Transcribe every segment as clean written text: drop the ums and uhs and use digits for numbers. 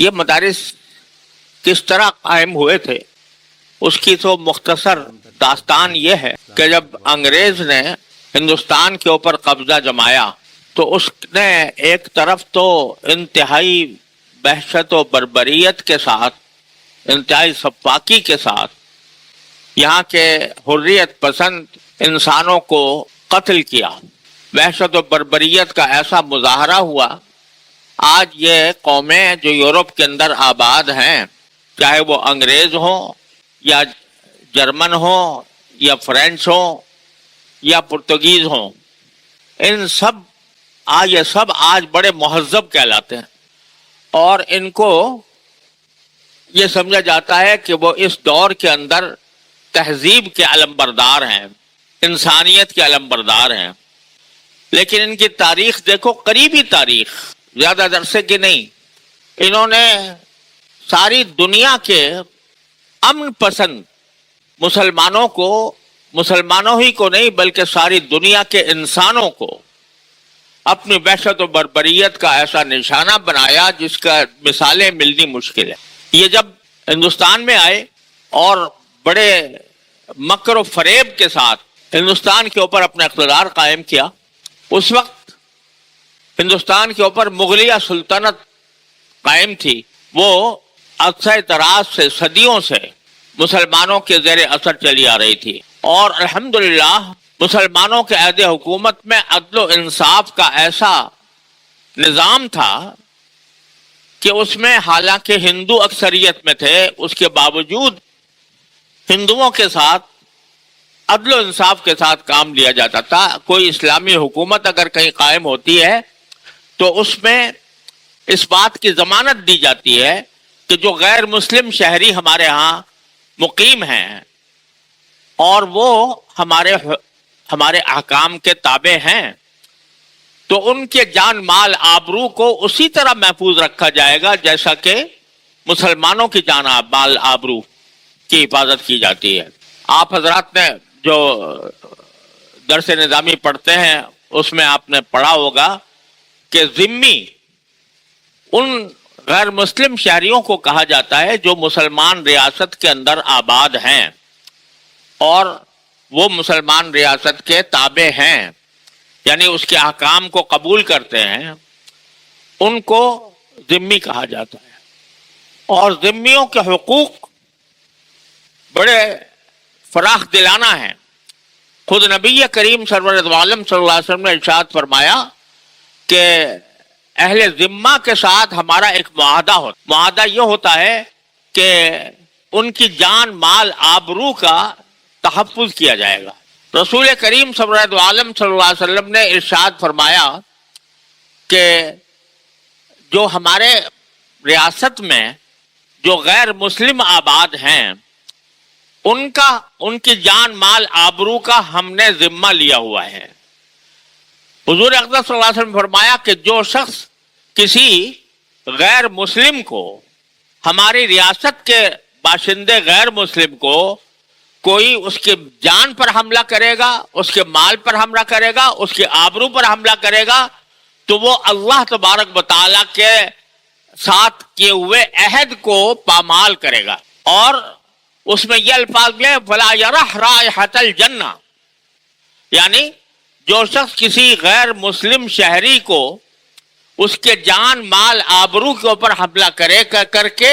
یہ مدارس کس طرح قائم ہوئے تھے اس کی تو مختصر داستان یہ ہے کہ جب انگریز نے ہندوستان کے اوپر قبضہ جمایا تو اس نے ایک طرف تو انتہائی وحشت و بربریت کے ساتھ، انتہائی سفاکی کے ساتھ یہاں کے حریت پسند انسانوں کو قتل کیا. وحشت و بربریت کا ایسا مظاہرہ ہوا. آج یہ قومیں جو یورپ کے اندر آباد ہیں، چاہے وہ انگریز ہوں یا جرمن ہوں یا فرینچ ہوں یا پرتگیز ہوں، یہ سب آج بڑے مہذب کہلاتے ہیں، اور ان کو یہ سمجھا جاتا ہے کہ وہ اس دور کے اندر تہذیب کے علمبردار ہیں، انسانیت کے علمبردار ہیں. لیکن ان کی تاریخ دیکھو، قریبی تاریخ، زیادہ عرصے کی نہیں. انہوں نے ساری دنیا کے امن پسند مسلمانوں ہی کو نہیں بلکہ ساری دنیا کے انسانوں کو اپنی وحشت و بربریت کا ایسا نشانہ بنایا جس کا مثالیں ملنی مشکل ہے. یہ جب ہندوستان میں آئے اور بڑے مکر و فریب کے ساتھ ہندوستان کے اوپر اپنا اقتدار قائم کیا، اس وقت ہندوستان کے اوپر مغلیہ سلطنت قائم تھی. وہ عرصہ دراز سے، صدیوں سے مسلمانوں کے زیر اثر چلی آ رہی تھی، اور الحمدللہ مسلمانوں کے عہد حکومت میں عدل و انصاف کا ایسا نظام تھا کہ اس میں حالانکہ ہندو اکثریت میں تھے، اس کے باوجود ہندوؤں کے ساتھ عدل و انصاف کے ساتھ کام لیا جاتا تھا. کوئی اسلامی حکومت اگر کہیں قائم ہوتی ہے تو اس میں اس بات کی ضمانت دی جاتی ہے کہ جو غیر مسلم شہری ہمارے ہاں مقیم ہیں اور وہ ہمارے احکام کے تابع ہیں، تو ان کے جان مال آبرو کو اسی طرح محفوظ رکھا جائے گا جیسا کہ مسلمانوں کی جان مال آبرو کی حفاظت کی جاتی ہے. آپ حضرات نے جو درس نظامی پڑھتے ہیں اس میں آپ نے پڑھا ہوگا کہ ذمی ان غیر مسلم شہریوں کو کہا جاتا ہے جو مسلمان ریاست کے اندر آباد ہیں اور وہ مسلمان ریاست کے تابع ہیں، یعنی اس کے احکام کو قبول کرتے ہیں، ان کو ذمی کہا جاتا ہے. اور ذمیوں کے حقوق بڑے فراخ دلانہ ہیں. خود نبی کریم سرور دو عالم صلی اللہ علیہ وسلم نے ارشاد فرمایا کہ اہل ذمہ کے ساتھ ہمارا ایک معاہدہ ہوتا. معاہدہ یہ ہوتا ہے کہ ان کی جان مال آبرو کا تحفظ کیا جائے گا. رسول کریم سرور دو عالم صلی اللہ علیہ وسلم نے ارشاد فرمایا کہ جو ہمارے ریاست میں جو غیر مسلم آباد ہیں ان کی جان مال آبرو کا ہم نے ذمہ لیا ہوا ہے. حضور اقدس صلی اللہ علیہ وسلم فرمایا کہ جو شخص کسی غیر مسلم کو، ہماری ریاست کے باشندے غیر مسلم کو، کوئی اس کے جان پر حملہ کرے گا، اس کے مال پر حملہ کرے گا، اس کے آبرو پر حملہ کرے گا، تو وہ اللہ تبارک و تعالیٰ کے ساتھ کیے ہوئے عہد کو پامال کرے گا. اور اس میں یہ الفاظ ہیں فلا یرح رائحۃ الجنہ، یعنی جو شخص کسی غیر مسلم شہری کو اس کے جان مال آبرو کے اوپر حملہ کر کے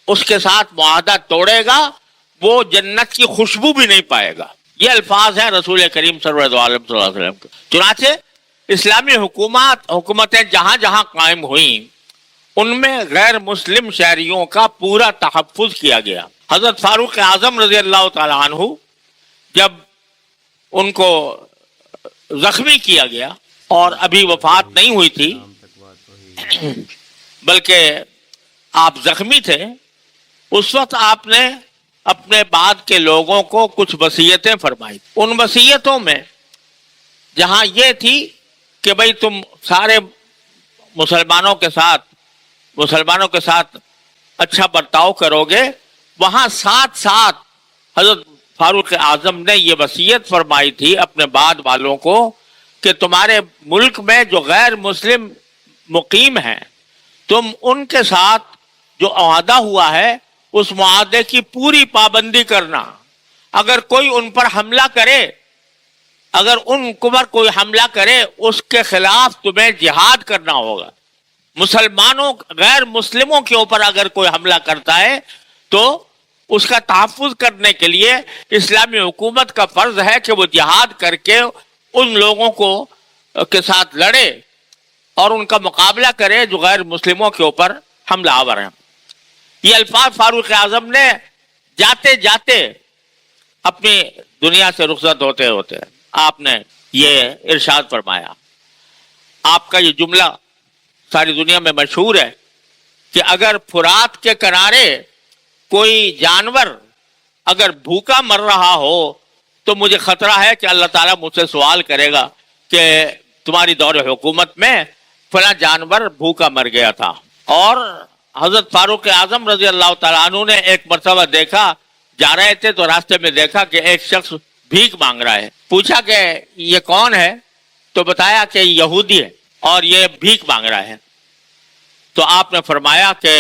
اس کے ساتھ معاہدہ توڑے گا، وہ جنت کی خوشبو بھی نہیں پائے گا. یہ الفاظ ہیں رسول کریم صلی اللہ علیہ وسلم کے. چنانچہ اسلامی حکومتیں جہاں جہاں قائم ہوئیں ان میں غیر مسلم شہریوں کا پورا تحفظ کیا گیا. حضرت فاروق اعظم رضی اللہ تعالی عنہ جب ان کو زخمی کیا گیا اور ابھی وفات نہیں ہوئی تھی بلکہ آپ زخمی تھے، اس وقت آپ نے اپنے بعد کے لوگوں کو کچھ وصیتیں فرمائی. ان وصیتوں میں جہاں یہ تھی کہ بھئی تم سارے مسلمانوں کے ساتھ اچھا برتاؤ کرو گے، وہاں ساتھ ساتھ حضرت فاروق اعظم نے یہ وصیت فرمائی تھی اپنے بعد والوں کو کہ تمہارے ملک میں جو غیر مسلم مقیم ہیں تم ان کے ساتھ جو معاہدہ ہوا ہے اس معاہدے کی پوری پابندی کرنا. اگر کوئی ان پر حملہ کرے، اگر ان پر کوئی حملہ کرے اس کے خلاف تمہیں جہاد کرنا ہوگا. مسلمانوں غیر مسلموں کے اوپر اگر کوئی حملہ کرتا ہے تو اس کا تحفظ کرنے کے لیے اسلامی حکومت کا فرض ہے کہ وہ جہاد کر کے ان لوگوں کو کے ساتھ لڑے اور ان کا مقابلہ کرے جو غیر مسلموں کے اوپر حملہ آور ہیں. یہ الفاظ فاروق اعظم نے جاتے جاتے اپنی دنیا سے رخصت ہوتے ہوتے آپ نے یہ ارشاد فرمایا. آپ کا یہ جملہ ساری دنیا میں مشہور ہے کہ اگر فرات کے کنارے کوئی جانور اگر بھوکا مر رہا ہو تو مجھے خطرہ ہے کہ اللہ تعالیٰ مجھ سے سوال کرے گا کہ تمہاری دور حکومت میں فلاں جانور بھوکا مر گیا تھا. اور حضرت فاروق اعظم رضی اللہ تعالیٰ عنہ نے ایک مرتبہ دیکھا، جا رہے تھے تو راستے میں دیکھا کہ ایک شخص بھیک مانگ رہا ہے. پوچھا کہ یہ کون ہے؟ تو بتایا کہ یہودی ہے اور یہ بھیک مانگ رہا ہے. تو آپ نے فرمایا کہ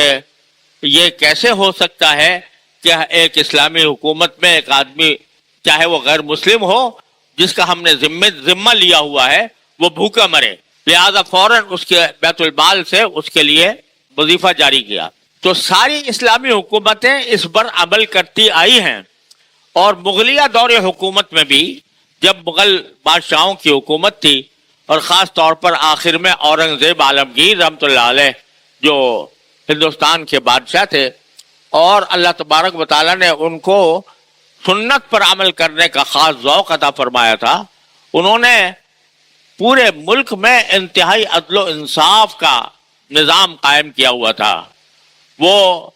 یہ کیسے ہو سکتا ہے کہ ایک اسلامی حکومت میں ایک آدمی چاہے وہ غیر مسلم ہو جس کا ہم نے ذمہ لیا ہوا ہے وہ بھوکا مرے. لہذا فوراً اس کے بیت المال سے اس کے لیے وظیفہ جاری کیا. تو ساری اسلامی حکومتیں اس پر عمل کرتی آئی ہیں. اور مغلیہ دور حکومت میں بھی جب مغل بادشاہوں کی حکومت تھی اور خاص طور پر آخر میں اورنگزیب عالمگیر رحمۃ اللہ علیہ جو ہندوستان کے بادشاہ تھے اور اللہ تبارک و تعالیٰ نے ان کو سنت پر عمل کرنے کا خاص ذوق عطا فرمایا تھا، انہوں نے پورے ملک میں انتہائی عدل و انصاف کا نظام قائم کیا ہوا تھا. وہ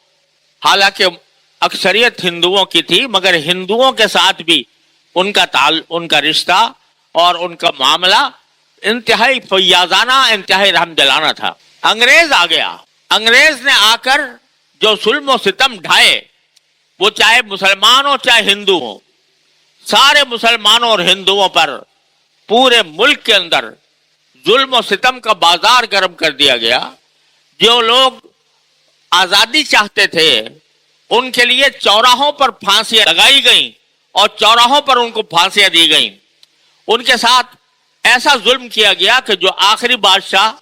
حالانکہ اکثریت ہندوؤں کی تھی مگر ہندوؤں کے ساتھ بھی ان کا رشتہ اور ان کا معاملہ انتہائی فیاضانہ، انتہائی رحم دلانہ تھا. انگریز آ گیا. انگریز نے آ کر جو ظلم و ستم ڈھائے وہ چاہے مسلمان ہو چاہے ہندو ہو، سارے مسلمانوں اور ہندوؤں پر پورے ملک کے اندر ظلم و ستم کا بازار گرم کر دیا گیا. جو لوگ آزادی چاہتے تھے ان کے لیے چوراہوں پر پھانسیاں لگائی گئیں اور چوراہوں پر ان کو پھانسیاں دی گئیں. ان کے ساتھ ایسا ظلم کیا گیا کہ جو آخری بادشاہ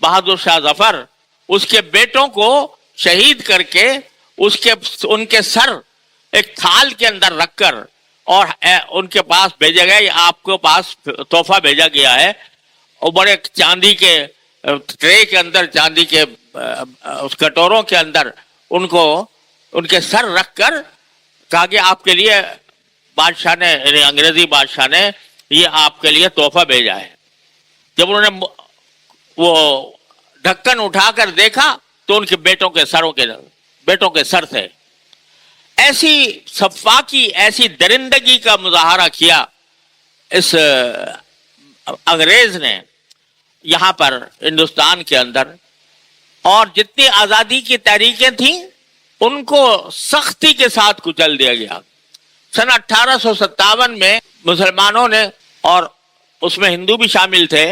بہادر شاہ ظفر اس کے بیٹوں کو شہید کر کے ان کے سر ایک تھال کے اندر رکھ کر اور ان کے پاس بھیجا گیا، آپ کے پاس تحفہ بھیجا گیا ہے، اور بڑے چاندی کے ٹرے کے اندر، چاندی کے اس کٹوروں کے اندر ان کے سر رکھ کر کہا کہ آپ کے لیے بادشاہ نے، یعنی انگریزی بادشاہ نے یہ آپ کے لیے تحفہ بھیجا ہے. جب انہوں نے وہ ڈھکن اٹھا کر دیکھا تو ان کے بیٹوں کے سر تھے. ایسی صفاقی، ایسی درندگی کا مظاہرہ کیا اس انگریز نے یہاں پر ہندوستان کے اندر، اور جتنی آزادی کی تحریکیں تھیں ان کو سختی کے ساتھ کچل دیا گیا. سن 1857 میں مسلمانوں نے، اور اس میں ہندو بھی شامل تھے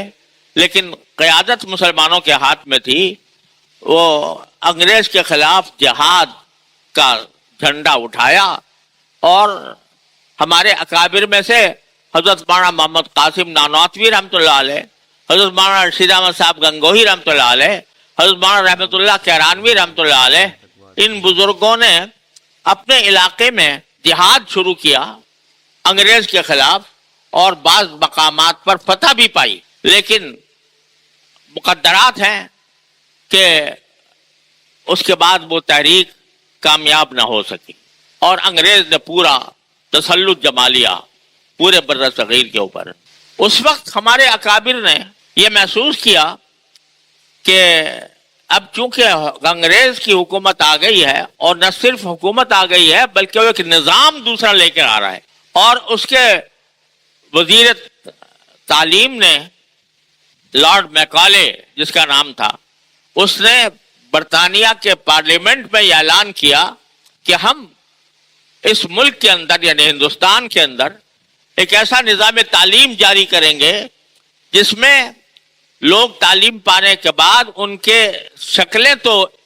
لیکن قیادت مسلمانوں کے ہاتھ میں تھی، وہ انگریز کے خلاف جہاد کا جھنڈا اٹھایا. اور ہمارے اکابر میں سے حضرت مولانا محمد قاسم نانواتوی رحمۃ اللہ علیہ، حضرت مولانا رشید احمد صاحب گنگوہی رحمۃ اللہ علیہ، حضرت مولانا رحمۃ اللہ کیرانوی رحمۃ اللہ علیہ، ان بزرگوں نے اپنے علاقے میں جہاد شروع کیا انگریز کے خلاف اور بعض مقامات پر فتح بھی پائی. لیکن مقدرات ہیں کہ اس کے بعد وہ تحریک کامیاب نہ ہو سکی اور انگریز نے پورا تسلط جما لیا پورے بر صغیر کے اوپر. اس وقت ہمارے اکابر نے یہ محسوس کیا کہ اب چونکہ انگریز کی حکومت آ گئی ہے، اور نہ صرف حکومت آ گئی ہے بلکہ وہ ایک نظام دوسرا لے کر آ رہا ہے، اور اس کے وزیر تعلیم نے، لارڈ میکالے جس کا نام تھا، اس نے برطانیہ کے پارلیمنٹ میں یہ اعلان کیا کہ ہم اس ملک کے اندر یعنی ہندوستان کے اندر ایک ایسا نظام تعلیم جاری کریں گے جس میں لوگ تعلیم پانے کے بعد ان کے شکلیں تو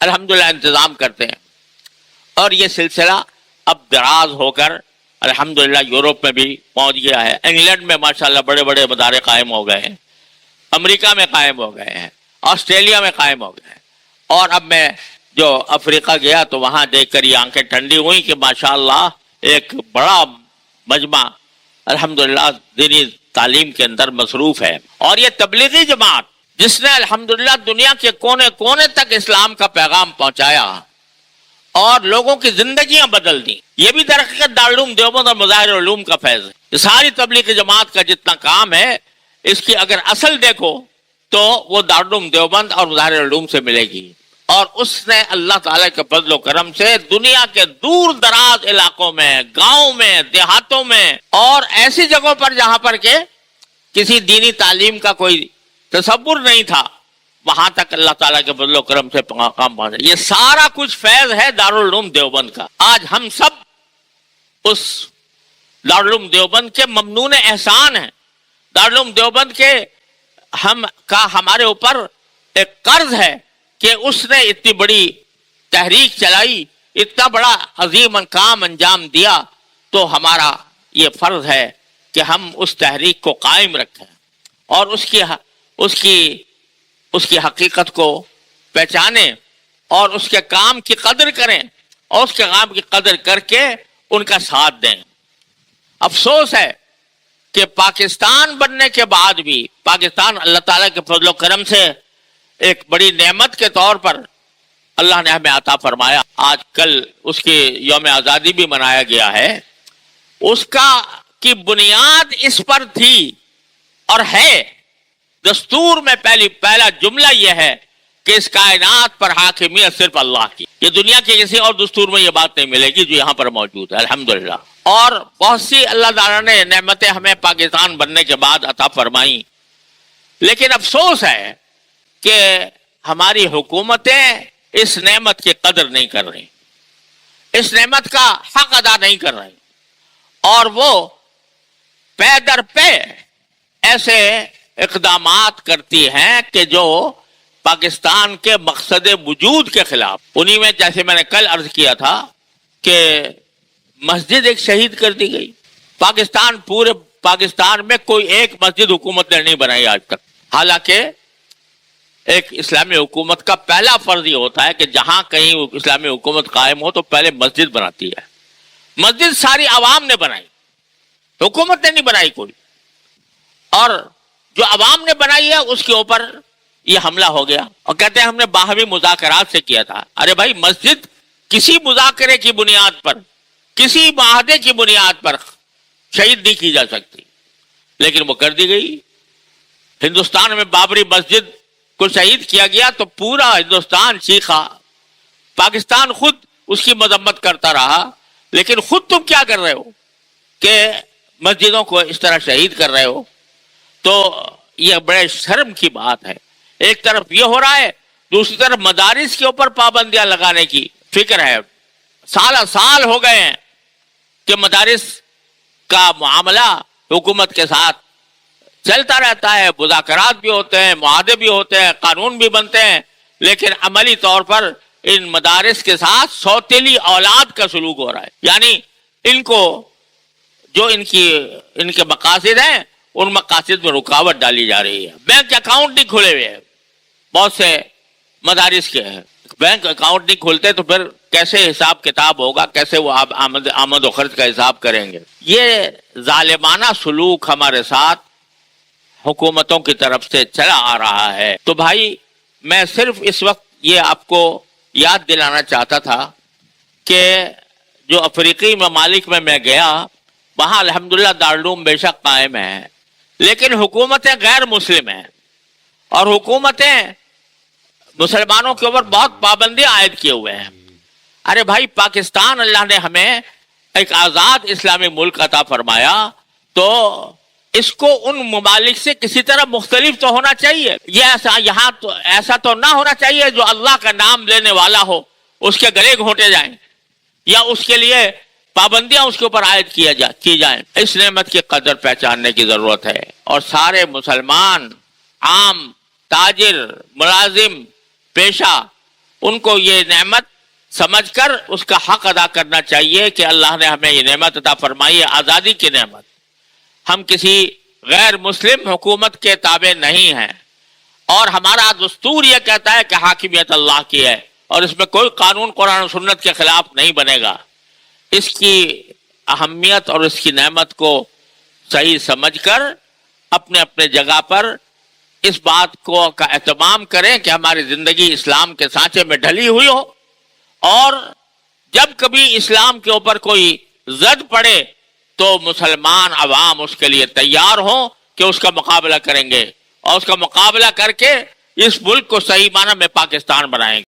الحمدللہ انتظام کرتے ہیں. اور یہ سلسلہ اب دراز ہو کر الحمدللہ یورپ میں بھی پہنچ گیا ہے. انگلینڈ میں ماشاءاللہ بڑے بڑے مدارے قائم ہو گئے ہیں, امریکہ میں قائم ہو گئے ہیں, آسٹریلیا میں قائم ہو گئے ہیں. اور اب میں جو افریقہ گیا تو وہاں دیکھ کر یہ آنکھیں ٹھنڈی ہوئی کہ ماشاءاللہ ایک بڑا مجمع الحمدللہ دینی تعلیم کے اندر مصروف ہے. اور یہ تبلیغی جماعت جس نے الحمدللہ دنیا کے کونے کونے تک اسلام کا پیغام پہنچایا اور لوگوں کی زندگیاں بدل دی, یہ بھی درحقیقت دارالعلوم دیوبند اور مظاہر علوم کا فیض ہے. یہ ساری تبلیغی جماعت کا جتنا کام ہے اس کی اگر اصل دیکھو تو وہ دارالعلوم دیوبند اور مظاہر علوم سے ملے گی. اور اس نے اللہ تعالیٰ کے فضل و کرم سے دنیا کے دور دراز علاقوں میں, گاؤں میں, دیہاتوں میں اور ایسی جگہوں پر جہاں پر کہ کسی دینی تعلیم کا کوئی تصور نہیں تھا, وہاں تک اللہ تعالیٰ کے فضل و کرم سے کام پہنچا. یہ سارا کچھ فیض ہے دارالعلوم دیوبند کا. آج ہم سب اس دارالعلوم دیوبند کے ممنون احسان ہیں. دارالعلوم دیوبند کے ہمارے اوپر ایک قرض ہے کہ اس نے اتنی بڑی تحریک چلائی, اتنا بڑا عظیم کام انجام دیا, تو ہمارا یہ فرض ہے کہ ہم اس تحریک کو قائم رکھیں اور اس کی حقیقت کو پہچانیں اور اس کے کام کی قدر کریں اور اس کے کام کی قدر کر کے ان کا ساتھ دیں. افسوس ہے کہ پاکستان بننے کے بعد بھی پاکستان اللہ تعالیٰ کے فضل و کرم سے ایک بڑی نعمت کے طور پر اللہ نے ہمیں عطا فرمایا. آج کل اس کی یوم آزادی بھی منایا گیا ہے. اس کی بنیاد اس پر تھی اور ہے. دستور میں پہلا جملہ یہ ہے کہ اس کائنات پر حاکمیت صرف اللہ کی. یہ دنیا کے کسی اور دستور میں یہ بات نہیں ملے گی جو یہاں پر موجود ہے الحمدللہ. اور بہت سی اللہ تعالیٰ نے نعمتیں ہمیں پاکستان بننے کے بعد عطا فرمائیں, لیکن افسوس ہے کہ ہماری حکومتیں اس نعمت کی قدر نہیں کر رہی, اس نعمت کا حق ادا نہیں کر رہی, اور وہ پے در پے ایسے اقدامات کرتی ہیں کہ جو پاکستان کے مقصد وجود کے خلاف. انہی میں جیسے میں نے کل عرض کیا تھا کہ مسجد ایک شہید کر دی گئی. پورے پاکستان میں کوئی ایک مسجد حکومت نے نہیں بنائی آج تک, حالانکہ ایک اسلامی حکومت کا پہلا فرض یہ ہوتا ہے کہ جہاں کہیں اسلامی حکومت قائم ہو تو پہلے مسجد بناتی ہے. مسجد ساری عوام نے بنائی, حکومت نے نہیں بنائی کوئی, اور جو عوام نے بنائی ہے اس کے اوپر یہ حملہ ہو گیا اور کہتے ہیں ہم نے باہمی مذاکرات سے کیا تھا. ارے بھائی, مسجد کسی مذاکرے کی بنیاد پر, کسی معاہدے کی بنیاد پر شہید نہیں کی جا سکتی, لیکن وہ کر دی گئی. ہندوستان میں بابری مسجد کو شہید کیا گیا تو پورا ہندوستان چیخا, پاکستان خود اس کی مذمت کرتا رہا, لیکن خود تم کیا کر رہے ہو کہ مسجدوں کو اس طرح شہید کر رہے ہو. تو یہ بڑے شرم کی بات ہے. ایک طرف یہ ہو رہا ہے, دوسری طرف مدارس کے اوپر پابندیاں لگانے کی فکر ہے. سال ہو گئے ہیں کہ مدارس کا معاملہ حکومت کے ساتھ چلتا رہتا ہے, مذاکرات بھی ہوتے ہیں, معاہدے بھی ہوتے ہیں, قانون بھی بنتے ہیں, لیکن عملی طور پر ان مدارس کے ساتھ سوتیلی اولاد کا سلوک ہو رہا ہے. یعنی ان کو جو ان کے مقاصد ہیں ان مقاصد میں رکاوٹ ڈالی جا رہی ہے. بینک اکاؤنٹ نہیں کھلے ہوئے ہیں بہت سے مدارس کے ہیں, بینک اکاؤنٹ نہیں کھلتے تو پھر کیسے حساب کتاب ہوگا, کیسے وہ آمد و خرچ کا حساب کریں گے. یہ ظالمانہ سلوک ہمارے ساتھ حکومتوں کی طرف سے چلا آ رہا ہے. تو بھائی میں صرف اس وقت یہ آپ کو یاد دلانا چاہتا تھا کہ جو افریقی ممالک میں گیا وہاں الحمدللہ دارالعلوم بے شک قائم ہے, لیکن حکومتیں غیر مسلم ہیں اور حکومتیں مسلمانوں کے اوپر بہت پابندیاں عائد کیے ہوئے ہیں. ارے بھائی, پاکستان اللہ نے ہمیں ایک آزاد اسلامی ملک عطا فرمایا تو اس کو ان ممالک سے کسی طرح مختلف تو ہونا چاہیے. یہ ایسا تو نہ ہونا چاہیے جو اللہ کا نام لینے والا ہو اس کے گلے گھونٹے جائیں یا اس کے لیے پابندیاں اس کے اوپر عائد کی جائیں. اس نعمت کی قدر پہچاننے کی ضرورت ہے اور سارے مسلمان, عام, تاجر, ملازم, پیشہ, ان کو یہ نعمت سمجھ کر اس کا حق ادا کرنا چاہیے کہ اللہ نے ہمیں یہ نعمت عطا فرمائی ہے، آزادی کی نعمت. ہم کسی غیر مسلم حکومت کے تابع نہیں ہیں، اور ہمارا دستور یہ کہتا ہے کہ حاکمیت اللہ کی ہے، اور اس میں کوئی قانون قرآن و سنت کے خلاف نہیں بنے گا. اس کی اہمیت اور اس کی نعمت کو صحیح سمجھ کر اپنے اپنے جگہ پر اس بات کو کا اہتمام کریں کہ ہماری زندگی اسلام کے سانچے میں ڈھلی ہوئی ہو، اور جب کبھی اسلام کے اوپر کوئی زد پڑے تو مسلمان عوام اس کے لیے تیار ہوں کہ اس کا مقابلہ کریں گے، اور اس کا مقابلہ کر کے اس ملک کو صحیح معنی میں پاکستان بنائیں گے.